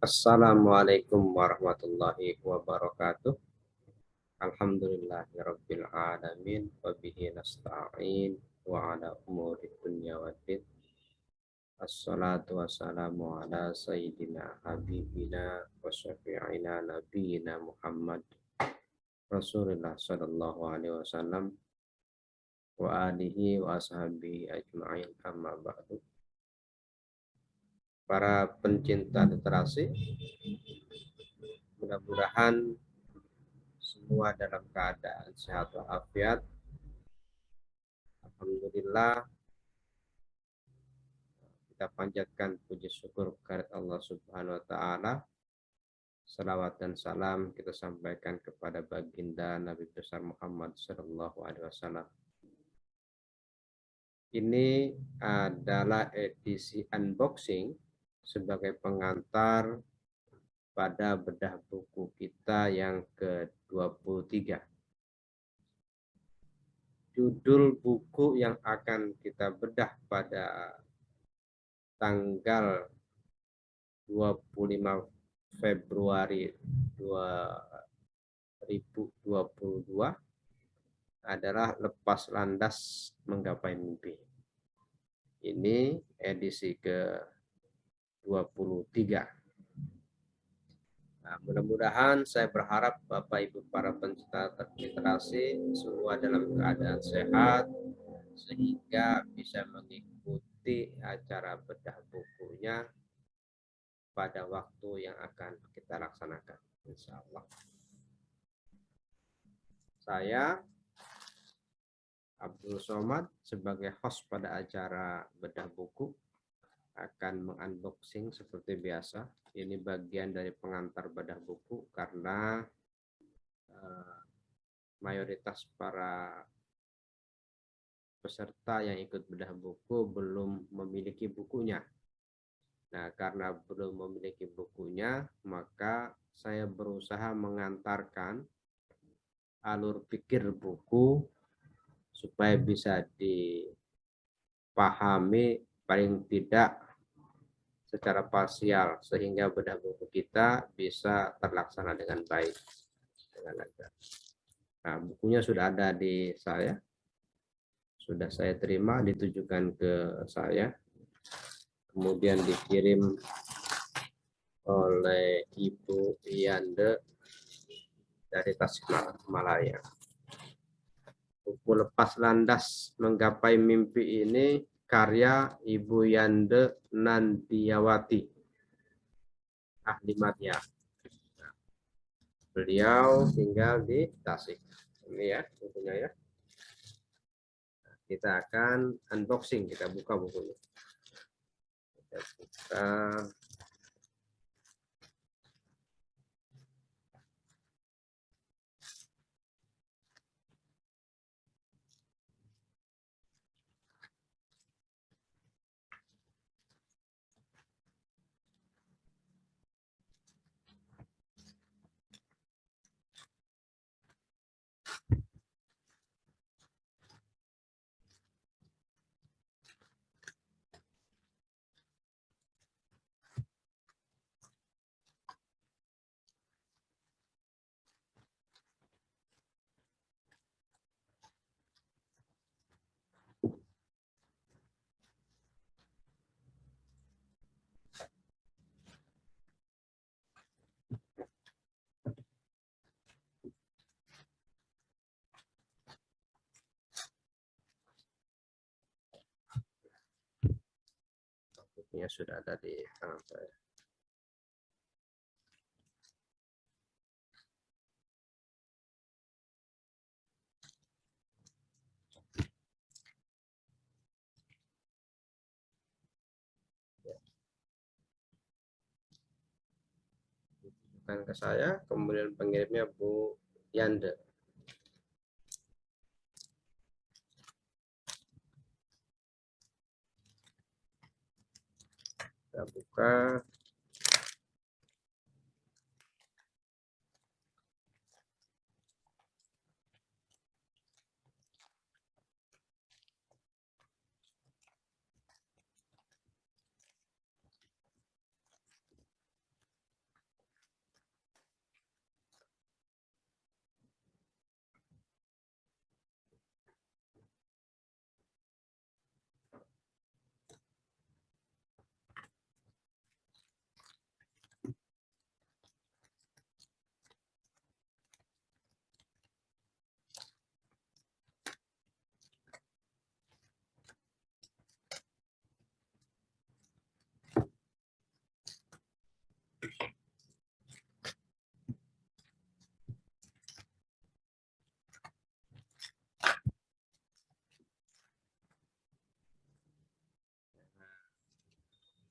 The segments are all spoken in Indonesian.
Assalamualaikum warahmatullahi wabarakatuh. Alhamdulillahirabbil alamin wa bihi nasta'in wa ala umuri dunya waddin. Assalatu wassalamu ala sayyidina habibina wa syafi'ina nabiyina Muhammad Rasulullah sallallahu alaihi wasallam wa alihi wa ashabihi ajma'in, amma ba'du. Para pencinta literasi, mudah-mudahan semua dalam keadaan sehat walafiat. Alhamdulillah, kita panjatkan puji syukur kepada Allah Subhanahu wa taala. Salawat dan salam kita sampaikan kepada baginda Nabi besar Muhammad sallallahu alaihi wasallam. Ini adalah edisi unboxing sebagai pengantar pada bedah buku kita yang ke-23. Judul buku yang akan kita bedah pada tanggal 25 Februari 2022 adalah Lepas Landas Menggapai Mimpi. Ini edisi ke-23. Nah, mudah-mudahan saya berharap Bapak Ibu para pencinta literasi semua dalam keadaan sehat sehingga bisa mengikuti acara bedah bukunya pada waktu yang akan kita laksanakan, insya Allah. Saya Abdul Somad sebagai host pada acara bedah buku akan mengunboxing seperti biasa. Ini bagian dari pengantar bedah buku karena mayoritas para peserta yang ikut bedah buku belum memiliki bukunya. Nah, karena belum memiliki bukunya, maka saya berusaha mengantarkan alur pikir buku supaya bisa dipahami paling tidak secara parsial sehingga bedah buku kita bisa terlaksana dengan baik, dengan lancar. Nah, bukunya sudah ada di saya, sudah saya terima, ditujukan ke saya, kemudian dikirim oleh Ibu Yande dari Tasikmalaya. Buku Lepas Landas Menggapai Mimpi ini karya Ibu Yande Nandiawati, ahli madya. Beliau tinggal di Tasik. Ini ya bukunya ya. Kita akan unboxing, kita buka bukunya. Kita buka. Bukunya sudah ada di tangan saya. Bukan ke saya, kemudian pengirimnya Bu Yande. Kita buka.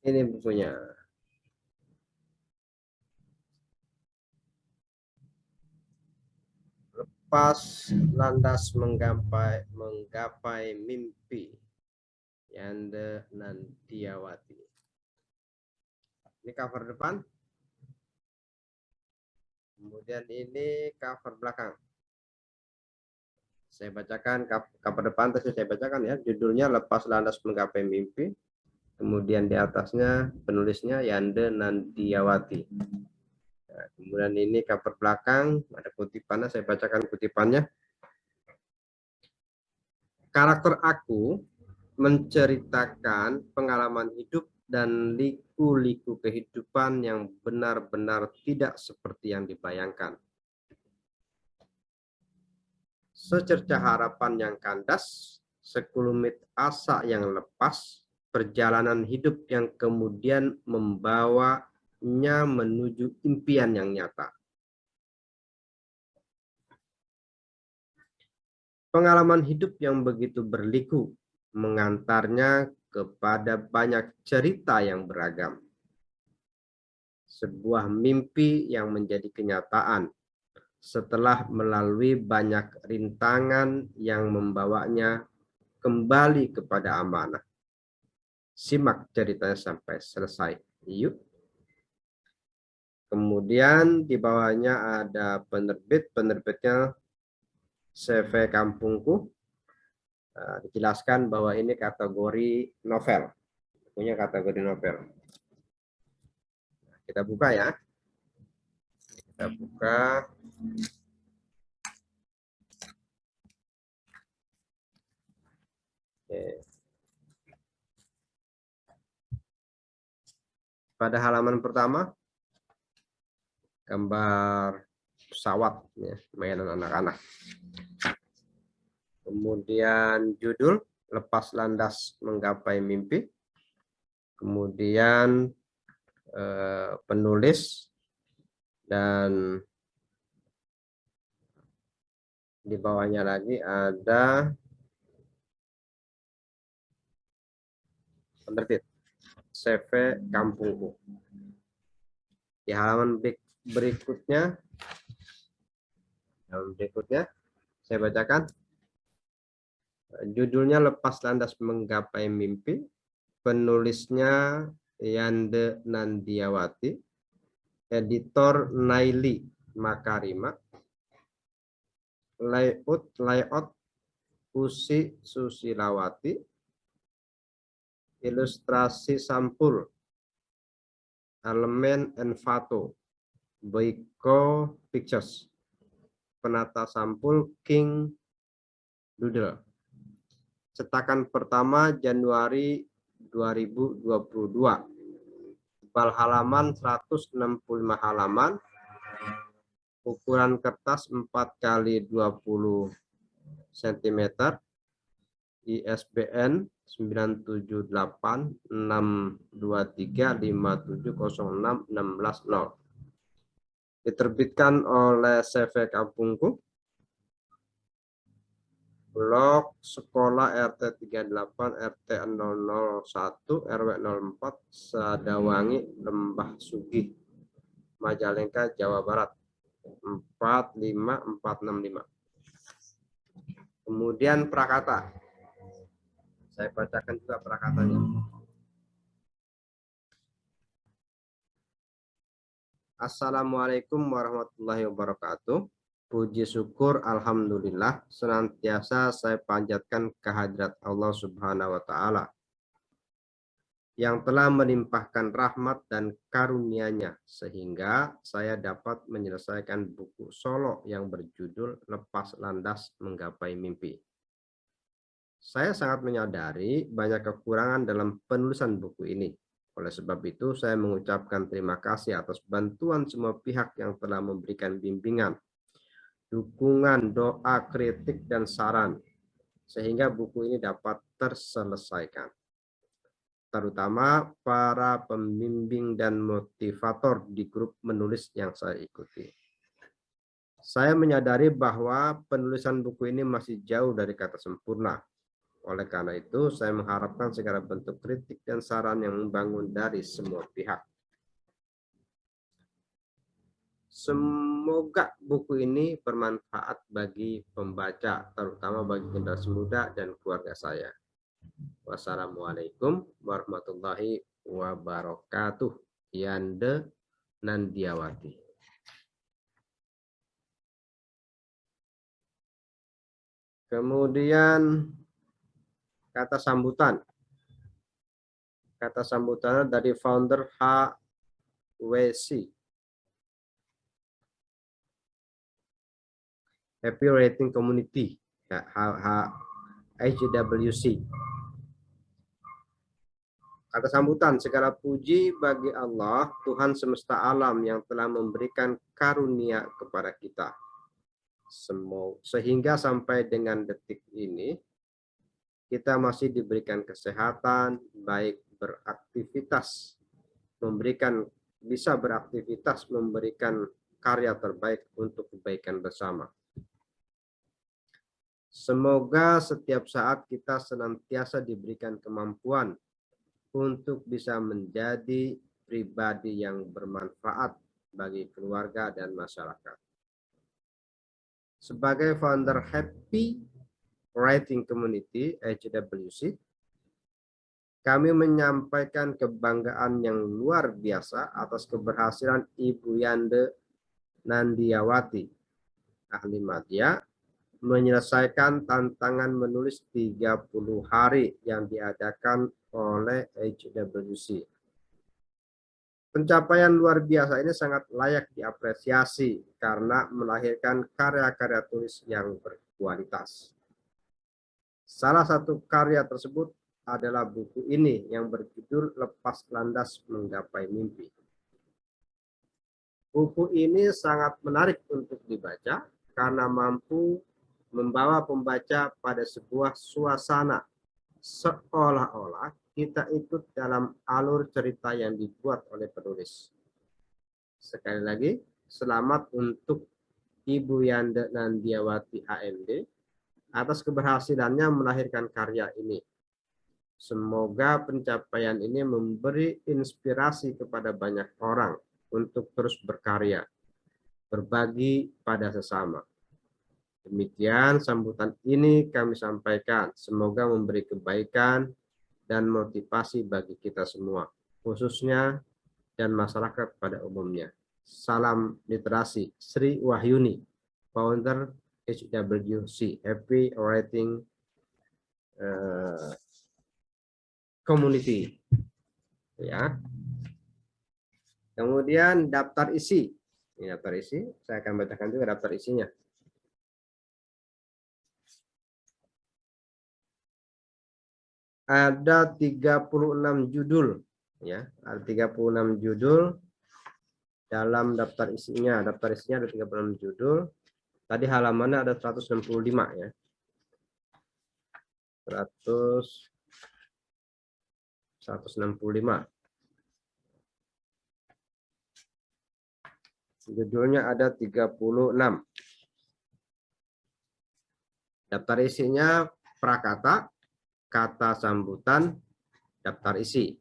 Ini bukunya. Lepas landas menggapai mimpi. Yanda Nandiawati. Ini cover depan. Kemudian ini cover belakang. Saya bacakan cover depan, tadi saya bacakan ya. Judulnya Lepas Landas Menggapai Mimpi. Kemudian di atasnya penulisnya Yanda Nandiawati. Nah, kemudian ini cover belakang, ada kutipannya, saya bacakan kutipannya. Karakter aku menceritakan pengalaman hidup dan liku-liku kehidupan yang benar-benar tidak seperti yang dibayangkan. Secercah harapan yang kandas, sekelumit asa yang lepas, perjalanan hidup yang kemudian membawanya menuju impian yang nyata. Pengalaman hidup yang begitu berliku mengantarnya kepada banyak cerita yang beragam. Sebuah mimpi yang menjadi kenyataan setelah melalui banyak rintangan yang membawanya kembali kepada amanah. Simak ceritanya sampai selesai. Yuk. Kemudian di bawahnya ada penerbit, penerbitnya CV Kampungku. Dijelaskan bahwa ini kategori novel, punya kategori novel. Kita buka ya. Kita buka. Oke. Pada halaman pertama, gambar pesawat, ya, mainan anak-anak. Kemudian judul Lepas Landas Menggapai Mimpi. Kemudian penulis dan di bawahnya lagi ada penerbit CV Kampungku. Di halaman berikutnya saya bacakan. Judulnya Lepas Landas Menggapai Mimpi. Penulisnya Yanda Nandiawati. Editor Naili Makarima. Layout Usi Susilawati. Ilustrasi sampul Elemen Envato Boyko Pictures. Penata sampul King Doodle. Cetakan pertama Januari 2022. Tebal halaman 165 halaman. Ukuran kertas 4 x 20 cm. ISBN 978-623-5706660. Diterbitkan oleh CV Kampungku. Blok Sekolah RT 38 RT 001 RW 04 Sadawangi Lembah Sugih Majalengka Jawa Barat 45465. Kemudian prakata. Saya bacakan juga prakatanya. Assalamualaikum warahmatullahi wabarakatuh. Puji syukur alhamdulillah senantiasa saya panjatkan kehadirat Allah Subhanahu wa taala yang telah melimpahkan rahmat dan karunia-Nya sehingga saya dapat menyelesaikan buku solo yang berjudul Lepas Landas Menggapai Mimpi. Saya sangat menyadari banyak kekurangan dalam penulisan buku ini. Oleh sebab itu saya mengucapkan terima kasih atas bantuan semua pihak yang telah memberikan bimbingan, dukungan, doa, kritik, dan saran, sehingga buku ini dapat terselesaikan. Terutama para pembimbing dan motivator di grup menulis yang saya ikuti. Saya menyadari bahwa penulisan buku ini masih jauh dari kata sempurna. Oleh karena itu, saya mengharapkan segala bentuk kritik dan saran yang membangun dari semua pihak. Semoga buku ini bermanfaat bagi pembaca, terutama bagi generasi muda dan keluarga saya. Wassalamualaikum warahmatullahi wabarakatuh. Yande Nandiawati. Kemudian kata sambutan. Kata sambutannya dari founder HWC. Happy Rating Community. HWC. Kata sambutan, segala puji bagi Allah, Tuhan semesta alam yang telah memberikan karunia kepada kita. Sehingga sampai dengan detik ini, kita masih diberikan kesehatan, baik beraktivitas, bisa beraktivitas, memberikan karya terbaik untuk kebaikan bersama. Semoga setiap saat kita senantiasa diberikan kemampuan untuk bisa menjadi pribadi yang bermanfaat bagi keluarga dan masyarakat. Sebagai founder Happy Writing Community HWC, kami menyampaikan kebanggaan yang luar biasa atas keberhasilan Ibu Yande Nandiawati, ahli media, menyelesaikan tantangan menulis 30 hari yang diadakan oleh HWC. Pencapaian luar biasa ini sangat layak diapresiasi karena melahirkan karya-karya tulis yang berkualitas. Salah satu karya tersebut adalah buku ini yang berjudul Lepas Landas Menggapai Mimpi. Buku ini sangat menarik untuk dibaca karena mampu membawa pembaca pada sebuah suasana seolah-olah kita ikut dalam alur cerita yang dibuat oleh penulis. Sekali lagi, selamat untuk Ibu Yande Nandiawati HMD atas keberhasilannya melahirkan karya ini. Semoga pencapaian ini memberi inspirasi kepada banyak orang untuk terus berkarya, berbagi pada sesama. Demikian sambutan ini kami sampaikan. Semoga memberi kebaikan dan motivasi bagi kita semua, khususnya dan masyarakat pada umumnya. Salam literasi, Sri Wahyuni, founder HWC, Happy Writing Community. Ya. Kemudian daftar isi. Ini daftar isi, saya akan bacakan juga daftar isinya. Ada 36 judul, ya, ada 36 judul dalam daftar isinya. Daftar isinya ada 36 judul. Tadi halamannya ada 165, ya. 165. Judulnya ada 36. Daftar isinya prakata, kata sambutan, daftar isi.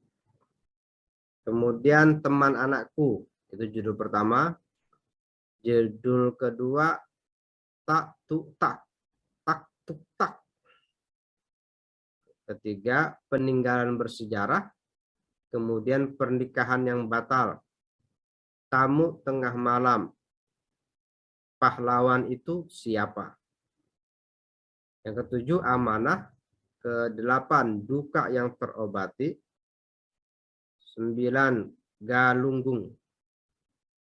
Kemudian teman anakku, itu judul pertama. Judul kedua, tak tuk tak, tak tuk tak. Ketiga, peninggalan bersejarah. Kemudian pernikahan yang batal. Tamu tengah malam. Pahlawan itu siapa? Yang ketujuh, amanah. Ke-8, duka yang terobati. 9, galunggung.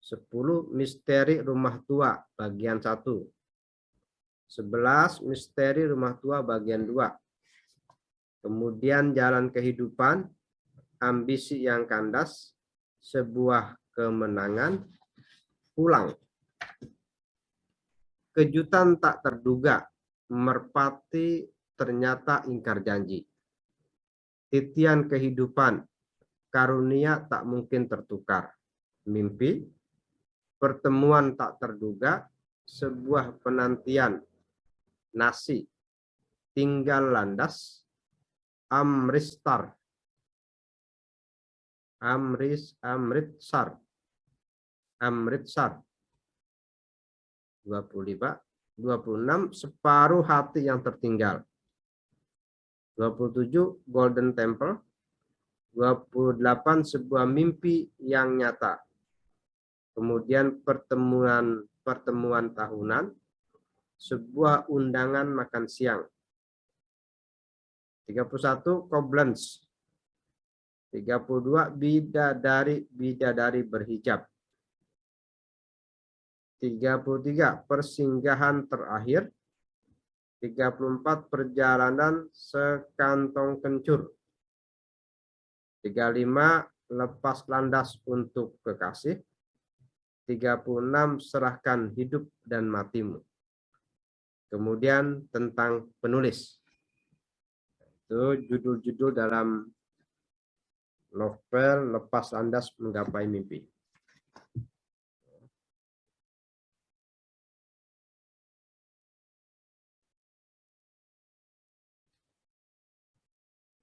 10, misteri rumah tua bagian 1. 11, misteri rumah tua bagian 2. Kemudian jalan kehidupan, ambisi yang kandas, sebuah kemenangan, pulang. Kejutan tak terduga, merpati ternyata ingkar janji. Titian kehidupan, karunia tak mungkin tertukar. Mimpi, pertemuan tak terduga, sebuah penantian. Nasi, tinggal landas, Amritsar. Amritsar. 25. 26 separuh hati yang tertinggal. 27 Golden Temple. 28 sebuah mimpi yang nyata. Kemudian pertemuan tahunan, sebuah undangan makan siang. 31 Koblenz. 32 bidadari berhijab. 33 persinggahan terakhir. 34 perjalanan sekantong kencur. 35 lepas landas untuk kekasih. 36 serahkan hidup dan matimu. Kemudian tentang penulis. Itu judul-judul dalam novel Lepas Landas Menggapai Mimpi.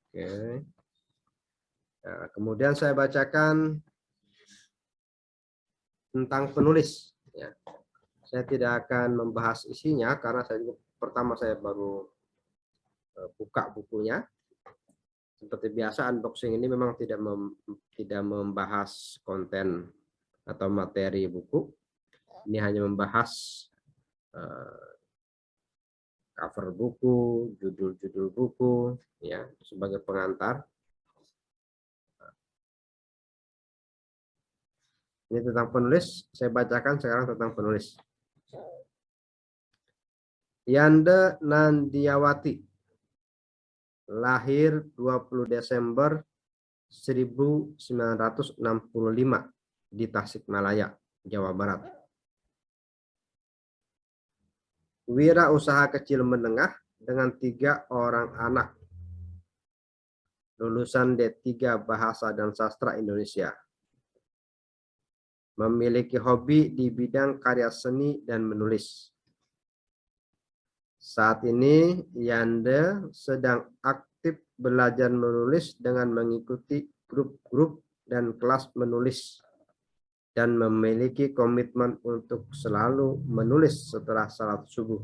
Oke. Nah, kemudian saya bacakan tentang penulis. Ya. Saya tidak akan membahas isinya karena pertama saya baru buka bukunya. Seperti biasa, unboxing ini memang tidak membahas konten atau materi buku. Ini hanya membahas cover buku, judul-judul buku, ya, sebagai pengantar. Ini tentang penulis, saya bacakan sekarang tentang penulis. Yanda Nandiawati, lahir 20 Desember 1965 di Tasikmalaya, Jawa Barat. Wira usaha kecil menengah dengan 3 orang anak. Lulusan D3 Bahasa dan Sastra Indonesia. Memiliki hobi di bidang karya seni dan menulis. Saat ini Yanda sedang aktif belajar menulis dengan mengikuti grup-grup dan kelas menulis dan memiliki komitmen untuk selalu menulis setelah salat subuh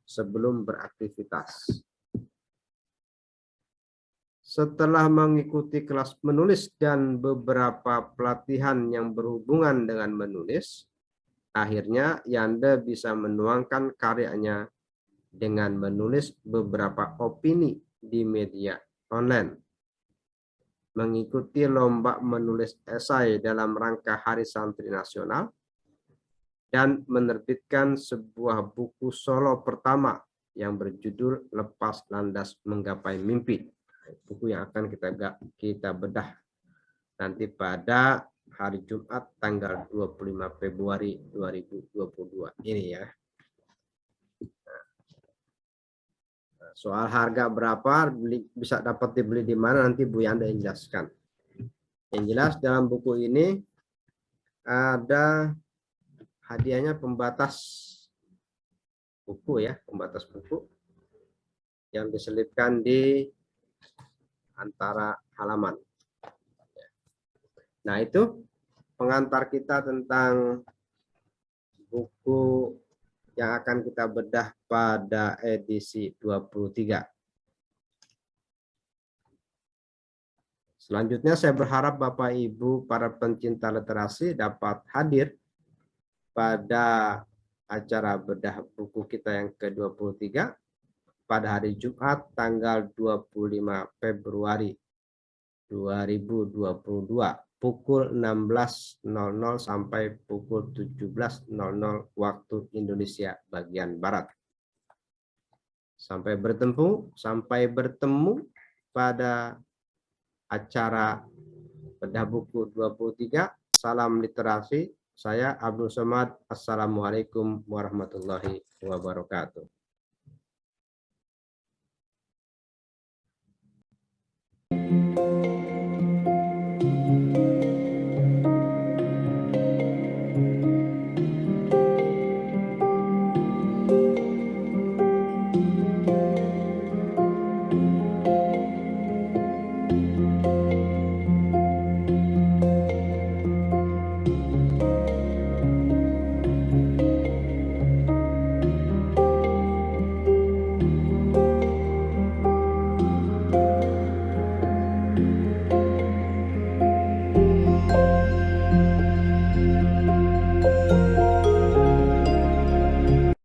sebelum beraktivitas. Setelah mengikuti kelas menulis dan beberapa pelatihan yang berhubungan dengan menulis, akhirnya Yanda bisa menuangkan karyanya dengan menulis beberapa opini di media online, mengikuti lomba menulis esai dalam rangka Hari Santri Nasional, dan menerbitkan sebuah buku solo pertama yang berjudul Lepas Landas Menggapai Mimpi. Buku yang akan kita bedah nanti pada hari Jumat tanggal 25 Februari 2022 ini ya. Soal harga berapa, bisa dapat dibeli di mana, nanti Bu Yanda jelaskan. Yang jelas dalam buku ini ada hadiahnya pembatas buku ya, pembatas buku yang diselipkan di antara halaman. Nah, itu pengantar kita tentang buku yang akan kita bedah pada edisi 23. Selanjutnya saya berharap Bapak Ibu para pencinta literasi dapat hadir pada acara bedah buku kita yang ke-23 pada hari Jumat tanggal 25 Februari 2022 pukul 16.00 sampai pukul 17.00 waktu Indonesia bagian Barat. Sampai bertemu pada acara bedah buku 23. Salam literasi. Saya Abdul Somad. Assalamualaikum warahmatullahi wabarakatuh.